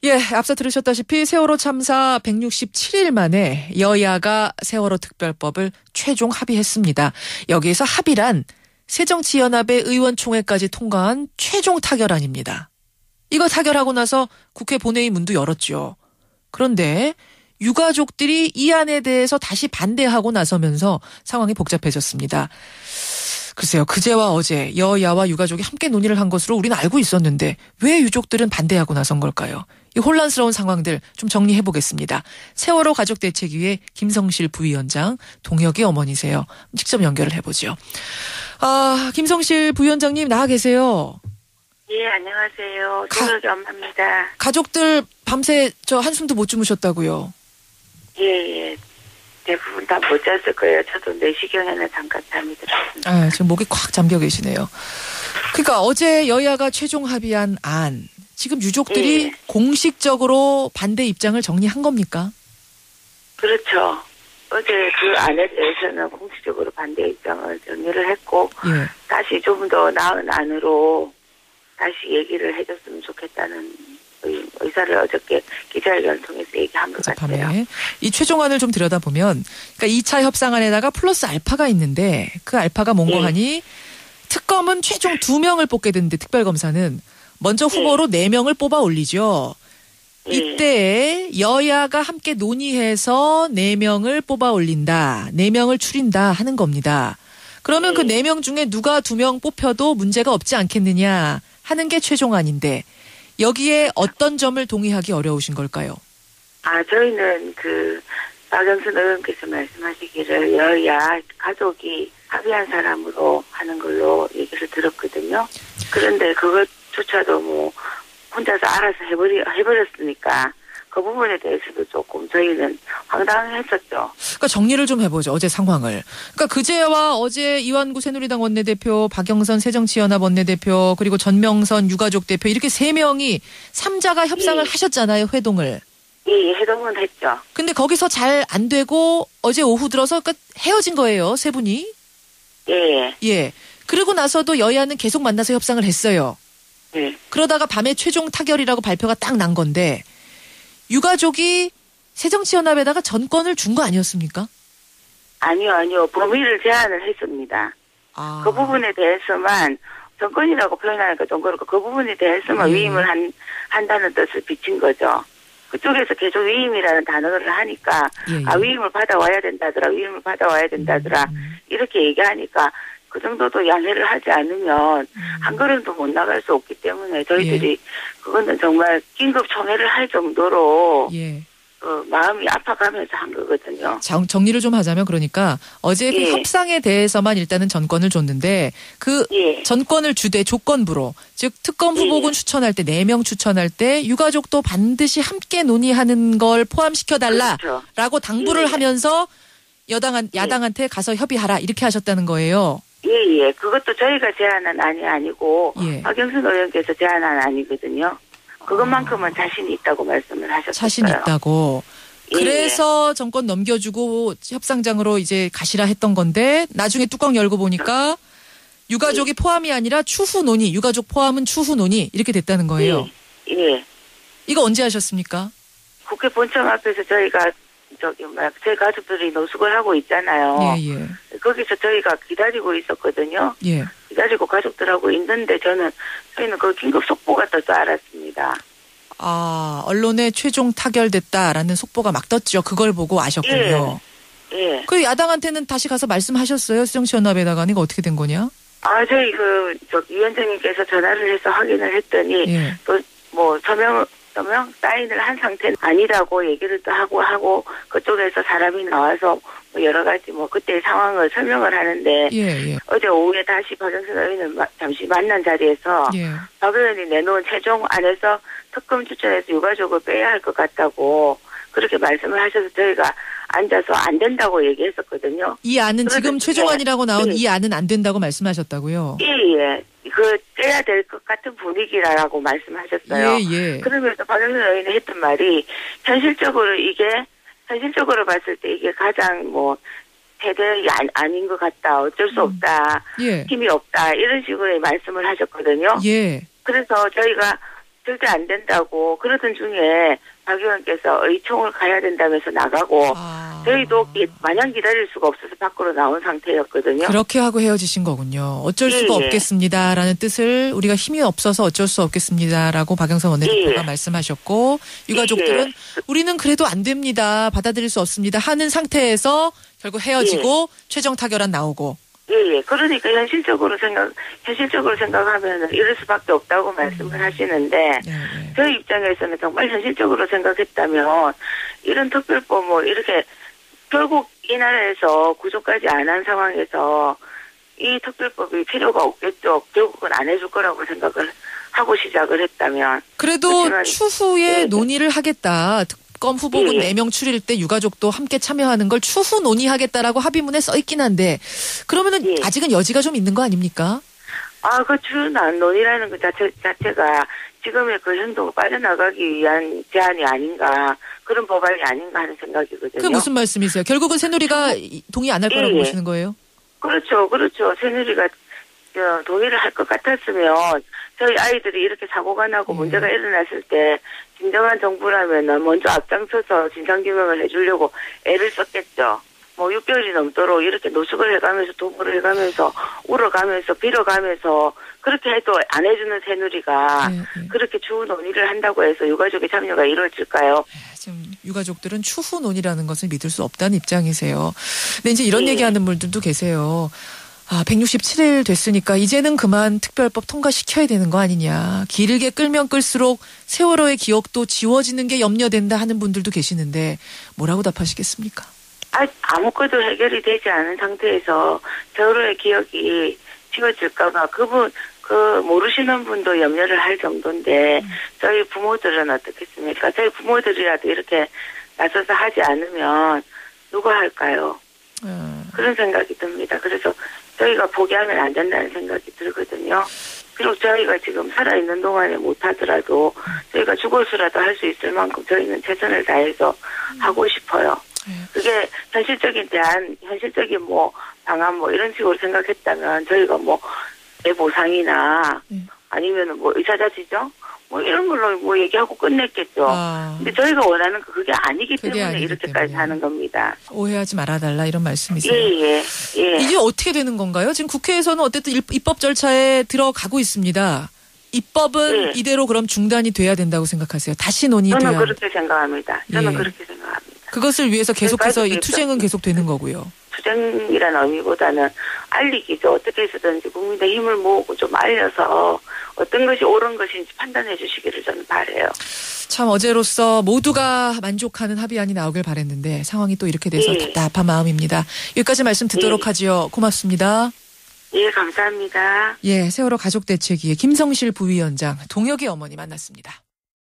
예, 앞서 들으셨다시피 세월호 참사 167일 만에 여야가 세월호 특별법을 최종 합의했습니다. 여기에서 합의란 새정치연합의 의원총회까지 통과한 최종 타결안입니다. 이거 타결하고 나서 국회 본회의 문도 열었죠. 그런데 유가족들이 이 안에 대해서 다시 반대하고 나서면서 상황이 복잡해졌습니다. 글쎄요, 그제와 어제 여야와 유가족이 함께 논의를 한 것으로 우리는 알고 있었는데 왜 유족들은 반대하고 나선 걸까요? 이 혼란스러운 상황들 좀 정리해 보겠습니다. 세월호 가족대책위의 김성실 부위원장, 동혁의 어머니세요. 직접 연결을 해보죠. 김성실 부위원장님 나와 계세요. 예, 안녕하세요. 동혁의 엄마입니다. 가족들 밤새 한숨도 못 주무셨다고요? 예. 대부분 다 못 잤을 거예요. 저도 4시경에는 잠깐 잠이 들었습니다. 지금 목이 콱 잠겨 계시네요. 그러니까 어제 여야가 최종 합의한 안, 지금 유족들이 공식적으로 반대 입장을 정리한 겁니까? 그렇죠. 어제 그 안에 대해서는 공식적으로 반대 입장을 정리를 했고 다시 좀 더 나은 안으로 다시 얘기를 해줬으면 좋겠다는 의사를 어저께 기자회견을 통해서 얘기한 것 같아요. 이 최종안을 좀 들여다보면 그러니까 2차 협상안에다가 플러스 알파가 있는데 그 알파가 뭔고 하니 특검은 최종 2명을 뽑게 되는데 특별검사는 먼저 후보로 4명을 뽑아 올리죠. 이때 여야가 함께 논의해서 4명을 뽑아 올린다. 4명을 추린다 하는 겁니다. 그러면 그 4명 중에 누가 2명 뽑혀도 문제가 없지 않겠느냐 하는 게 최종안인데 여기에 어떤 점을 동의하기 어려우신 걸까요? 저희는 박영선 의원께서 말씀하시기를 여야 가족이 합의한 사람으로 하는 걸로 얘기를 들었거든요. 그런데 그것조차도 뭐 혼자서 알아서 해버렸으니까 그 부분에 대해서도 조금 저희는 황당했었죠. 그러니까 정리를 좀 해보죠. 어제 상황을. 그러니까 그제와 어제 이완구 새누리당 원내대표, 박영선 새정치연합 원내대표, 그리고 전명선 유가족 대표 이렇게 3명이 3자가 협상을 하셨잖아요. 회동을. 예, 회동은 했죠. 근데 거기서 잘 안 되고 어제 오후 들어서 헤어진 거예요. 3분이. 예. 그러고 나서도 여야는 계속 만나서 협상을 했어요. 그러다가 밤에 최종 타결이라고 발표가 딱 난 건데 유가족이 새정치연합에다가 전권을 준 거 아니었습니까? 아니요. 범위를 제한을 했습니다. 그 부분에 대해서만 전권이라고 표현하니까 좀 그렇고 그 부분에 대해서만 위임을 한다는 뜻을 비친 거죠. 그쪽에서 계속 위임이라는 단어를 하니까 위임을 받아와야 된다더라. 이렇게 얘기하니까 그 정도도 양해를 하지 않으면 한 걸음도 못 나갈 수 없기 때문에 저희들이 그거는 정말 긴급 총회를 할 정도로 마음이 아파가면서 한 거거든요. 정리를 좀 하자면 그러니까 어제 그 협상에 대해서만 일단은 전권을 줬는데 그 전권을 주되 조건부로 즉 특검 후보군 추천할 때 4명 추천할 때 유가족도 반드시 함께 논의하는 걸 포함시켜달라라고 당부를 하면서 야당한테 가서 협의하라 이렇게 하셨다는 거예요. 그것도 저희가 제안한 안이 아니고 박영선 의원께서 제안한 안이거든요. 그것만큼은 자신이 있다고 말씀을 하셨어요. 자신 있다고. 그래서 정권 넘겨주고 협상장으로 이제 가시라 했던 건데 나중에 뚜껑 열고 보니까 유가족이 포함이 아니라 추후 논의, 유가족 포함은 추후 논의 이렇게 됐다는 거예요. 이거 언제 하셨습니까? 국회 본청 앞에서 저희가 저희 가족들이 노숙을 하고 있잖아요. 거기서 저희가 기다리고 있었거든요. 기다리고 가족들하고 있는데 저희는 그 긴급 속보가 떠서 알았습니다. 언론에 최종 타결됐다라는 속보가 막 떴죠. 그걸 보고 아셨군요. 그 야당한테는 다시 가서 말씀하셨어요? 새정치연합에다가 이거 어떻게 된 거냐? 저희 위원장님께서 전화를 해서 확인을 했더니 또 서명 사인을 한 상태는 아니라고 얘기를 또 하고 그쪽에서 사람이 나와서 여러 가지 그때 상황을 설명을 하는데 어제 오후에 다시 박영선 의원을 잠시 만난 자리에서 박 의원이 내놓은 최종 안에서 특검 추천해서 유가족을 빼야 할 것 같다고 그렇게 말씀을 하셔서 저희가 앉아서 안 된다고 얘기했었거든요. 이 안은 지금 최종안이라고 나온 이 안은 안 된다고 말씀하셨다고요? 떼야 될 것 같은 분위기라고 말씀하셨어요. 그러면서 박영선 의원이 했던 말이 현실적으로 봤을 때 이게 가장 대대이 아닌 것 같다. 어쩔 수 없다. 힘이 없다. 이런 식으로 말씀을 하셨거든요. 그래서 저희가 절대 안 된다고 그러던 중에 박 의원께서 의총을 가야 된다면서 나가고 저희도 마냥 기다릴 수가 없어서 밖으로 나온 상태였거든요. 그렇게 하고 헤어지신 거군요. 어쩔 수가 없겠습니다라는 뜻을 우리가 힘이 없어서 어쩔 수 없겠습니다라고 박영선 원내대표가 말씀하셨고 유가족들은 우리는 그래도 안 됩니다. 받아들일 수 없습니다. 하는 상태에서 결국 헤어지고 최종 타결안 나오고. 예. 그러니까 현실적으로 생각하면 이럴 수밖에 없다고 말씀을 하시는데, 저희 입장에서는 정말 현실적으로 생각했다면, 이런 특별법 뭐, 이렇게, 결국 이 나라에서 구조까지 안 한 상황에서, 이 특별법이 필요가 없겠죠. 결국은 안 해줄 거라고 생각을 하고 시작을 했다면. 그래도 추후에 논의를 하겠다. 특검 후보군 4명 추릴 때 유가족도 함께 참여하는 걸 추후 논의하겠다라고 합의문에 써 있긴 한데 그러면은 아직은 여지가 좀 있는 거 아닙니까? 그 추후 논의라는 것 자체가 지금의 그 행동을 빠져나가기 위한 제안이 아닌가 그런 법안이 아닌가 하는 생각이거든요. 그게 무슨 말씀이세요? 결국은 새누리가 동의 안 할 거라고 보시는 거예요? 그렇죠. 새누리가 동의를 할 것 같았으면 저희 아이들이 이렇게 사고가 나고 문제가 일어났을 때 진정한 정부라면 먼저 앞장서서 진상규명을 해주려고 애를 썼겠죠. 뭐 6개월이 넘도록 이렇게 노숙을 해가면서 도모를 해가면서 울어가면서 빌어가면서 그렇게 해도 안 해주는 새누리가 그렇게 추후 논의를 한다고 해서 유가족의 참여가 이루어질까요? 지금 유가족들은 추후 논의라는 것을 믿을 수 없다는 입장이세요. 근데 이제 이런 얘기하는 분들도 계세요. 167일 됐으니까 이제는 그만 특별법 통과시켜야 되는 거 아니냐. 길게 끌면 끌수록 세월호의 기억도 지워지는 게 염려된다 하는 분들도 계시는데 뭐라고 답하시겠습니까? 아무것도 해결이 되지 않은 상태에서 세월호의 기억이 지워질까봐 모르시는 분도 염려를 할 정도인데 저희 부모들은 어떻겠습니까? 저희 부모들이라도 이렇게 나서서 하지 않으면 누가 할까요? 그런 생각이 듭니다. 그래서 저희가 포기하면 안 된다는 생각이 들거든요. 비록 저희가 지금 살아있는 동안에 못하더라도 저희가 죽어서라도 할 수 있을 만큼 저희는 최선을 다해서 하고 싶어요. 그게 현실적인 방안 이런 식으로 생각했다면 저희가 내 보상이나 아니면 의사자지정 이런 걸로 얘기하고 끝냈겠죠. 근데 저희가 원하는 거 그게 아니기 때문에 이렇게까지 하는 겁니다. 오해하지 말아달라 이런 말씀이세요? 예. 이게 어떻게 되는 건가요? 지금 국회에서는 어쨌든 입법 절차에 들어가고 있습니다. 입법은 이대로 그럼 중단이 돼야 된다고 생각하세요? 다시 논의돼야? 저는 그렇게 생각합니다. 그것을 위해서 계속해서 이 투쟁은 계속되는 거고요. 투쟁이라는 의미보다는 알리기죠. 어떻게 해서든지 국민의 힘을 모으고 좀 알려서 어떤 것이 옳은 것인지 판단해 주시기를 저는 바라요. 참 어제로서 모두가 만족하는 합의안이 나오길 바랬는데 상황이 또 이렇게 돼서 답답한 마음입니다. 여기까지 말씀 듣도록 하죠. 고맙습니다. 예, 감사합니다. 세월호 가족대책위의 김성실 부위원장, 동혁의 어머니 만났습니다.